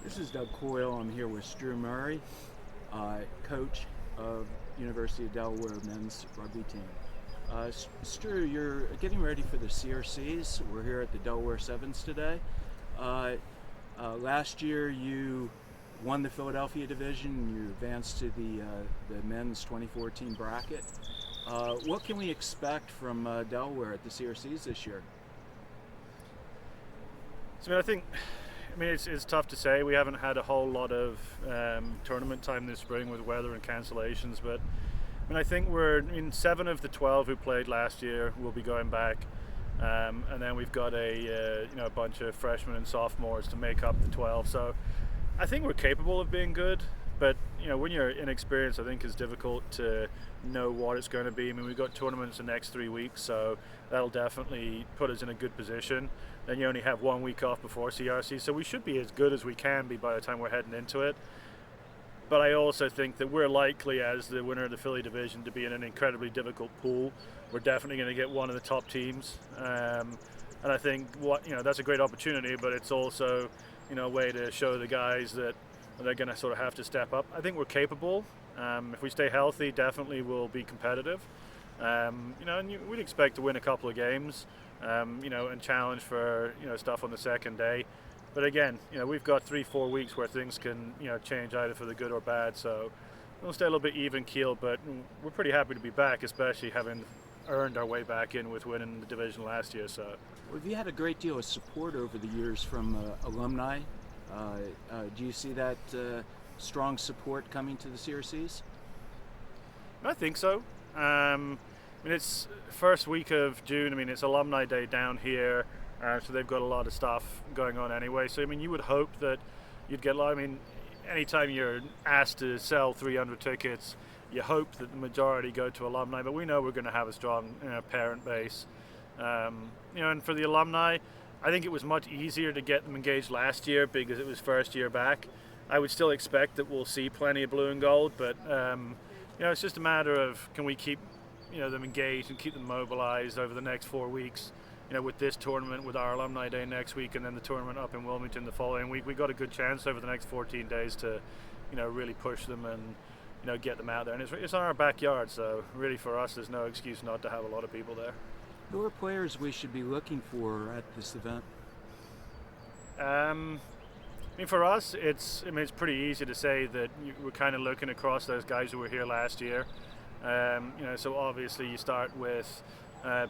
This is Doug Coyle. I'm here with Struan, coach of University of Delaware men's rugby team. Stu, you're getting ready for the CRCs. We're here at the Delaware Sevens today. Last year you won the Philadelphia division. You advanced to the men's 2014 bracket. What can we expect from Delaware at the CRCs this year? So it's tough to say. We haven't had a whole lot of tournament time this spring with weather and cancellations, but I think we're in 7 of the 12 who played last year will be going back, and then we've got a bunch of freshmen and sophomores to make up the 12. So I think we're capable of being good, but when you're inexperienced, I think it's difficult to know what it's going to be. We've got tournaments the next 3 weeks, so that'll definitely put us in a good position. Then you only have 1 week off before CRC, so we should be as good as we can be by the time we're heading into it. But I also think that we're likely, as the winner of the Philly division, to be in an incredibly difficult pool. We're definitely going to get one of the top teams, and I think that's a great opportunity. But it's also a way to show the guys that they're going to sort of have to step up. I think we're capable. If we stay healthy, definitely we'll be competitive. And we'd expect to win a couple of games, and challenge for stuff on the second day. But again, we've got 3-4 weeks where things can change either for the good or bad. So we'll stay a little bit even keel, but we're pretty happy to be back, especially having earned our way back in with winning the division last year. So We've had a great deal of support over the years from alumni. Do you see that strong support coming to the CRCs? I think so. It's first week of June. It's Alumni Day down here, so they've got a lot of stuff going on anyway. So you would hope that you'd get a lot. Anytime you're asked to sell 300 tickets, you hope that the majority go to alumni. But we know we're going to have a strong parent base. And for the alumni, I think it was much easier to get them engaged last year because it was first year back. I would still expect that we'll see plenty of blue and gold, but it's just a matter of can we keep them engaged and keep them mobilized over the next 4 weeks. With this tournament, with our Alumni Day next week, and then the tournament up in Wilmington the following week, we've got a good chance over the next 14 days to really push them and get them out there. And it's on our backyard, so really for us, there's no excuse not to have a lot of people there. Who are players we should be looking for at this event? For us, it's pretty easy to say that we're kind of looking across those guys who were here last year. So obviously you start with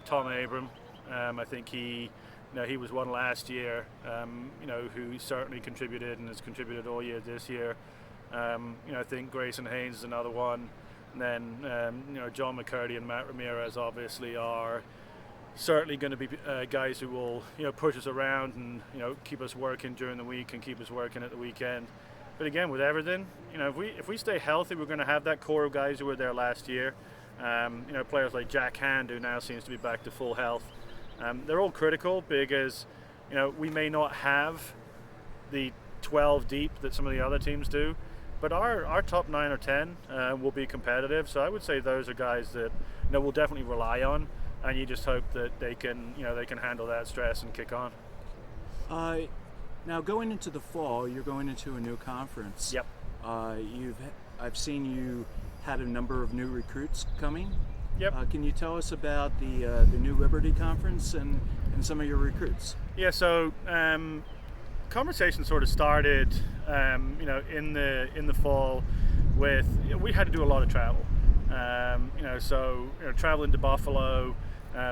Tom Abram. I think he was one last year. Who certainly contributed and has contributed all year this year. I think Grayson Haynes is another one. And then John McCurdy and Matt Ramirez obviously are certainly going to be guys who will push us around and keep us working during the week and keep us working at the weekend. But again, with everything, if we stay healthy, we're going to have that core of guys who were there last year. Players like Jack Hand, who now seems to be back to full health. They're all critical because we may not have the 12 deep that some of the other teams do, but our top 9 or 10 will be competitive. So I would say those are guys that we'll definitely rely on. And you just hope that they can handle that stress and kick on. Now going into the fall, you're going into a new conference. Yep. I've seen you had a number of new recruits coming. Yep. Can you tell us about the New Liberty Conference and some of your recruits? Yeah. So conversation sort of started, in the fall with we had to do a lot of travel. Traveling to Buffalo.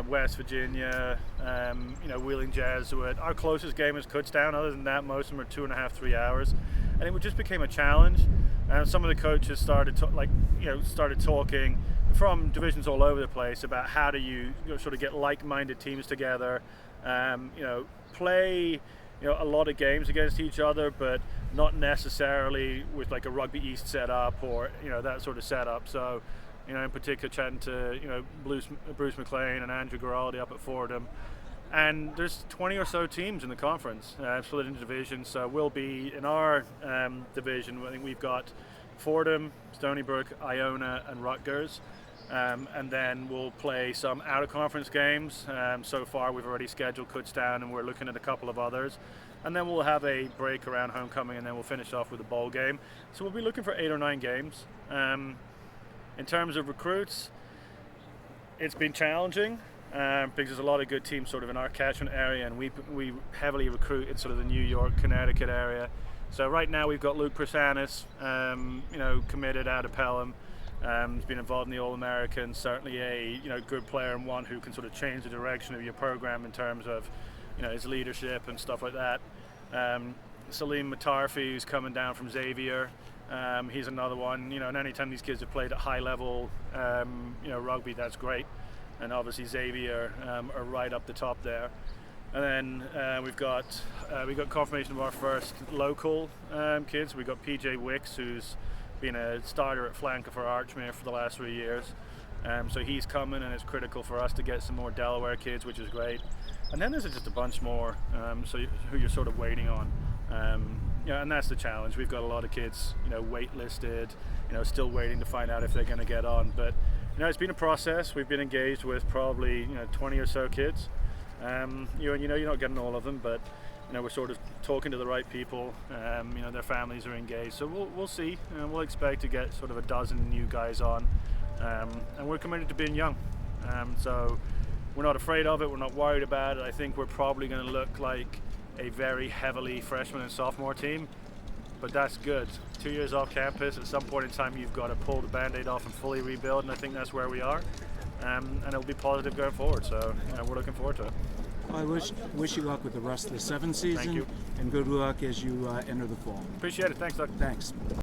West Virginia, Wheeling Jesuit. Our closest game is Kutztown. Other than that, most of them are 2.5-3 hours, and it just became a challenge. And some of the coaches started talking from divisions all over the place about how do you sort of get like-minded teams together, play a lot of games against each other, but not necessarily with like a Rugby East setup or that sort of setup. So. In particular, chatting to Bruce McLean and Andrew Giraldi up at Fordham, and there's 20 or so teams in the conference, split into divisions. So we'll be in our division. I think we've got Fordham, Stony Brook, Iona, and Rutgers, and then we'll play some out of conference games. So far, we've already scheduled Kutztown, and we're looking at a couple of others. and then we'll have a break around homecoming, and then we'll finish off with a bowl game. So we'll be looking for 8 or 9 games. In terms of recruits, it's been challenging because there's a lot of good teams sort of in our catchment area, and we heavily recruit in sort of the New York, Connecticut area. So right now we've got Luke Prasanis, committed out of Pelham. He's been involved in the All-American, certainly a good player and one who can sort of change the direction of your program in terms of his leadership and stuff like that. Salim Matarfi, who's coming down from Xavier, he's another one. And anytime these kids have played at high level, rugby, that's great. And obviously Xavier are right up the top there. And then we've got confirmation of our first local kids. We've got PJ Wicks, who's been a starter at flanker for Archmere for the last 3 years. So he's coming, and it's critical for us to get some more Delaware kids, which is great. And then there's just a bunch more who you're sort of waiting on. And that's the challenge. We've got a lot of kids, waitlisted, still waiting to find out if they're going to get on. But it's been a process. We've been engaged with probably 20 or so kids. You're not getting all of them, but we're sort of talking to the right people. Their families are engaged, so we'll see. We'll expect to get sort of a dozen new guys on, and we're committed to being young. So we're not afraid of it. We're not worried about it. I think we're probably going to look like a very heavily freshman and sophomore team, but that's good. 2 years off campus. At some point in time, you've got to pull the Band-Aid off and fully rebuild, and I think that's where we are. And it'll be positive going forward. So we're looking forward to it. Well, I wish you luck with the rest of the 7th season. Thank you. And good luck as you enter the fall. Appreciate it. Thanks, Doug. Thanks.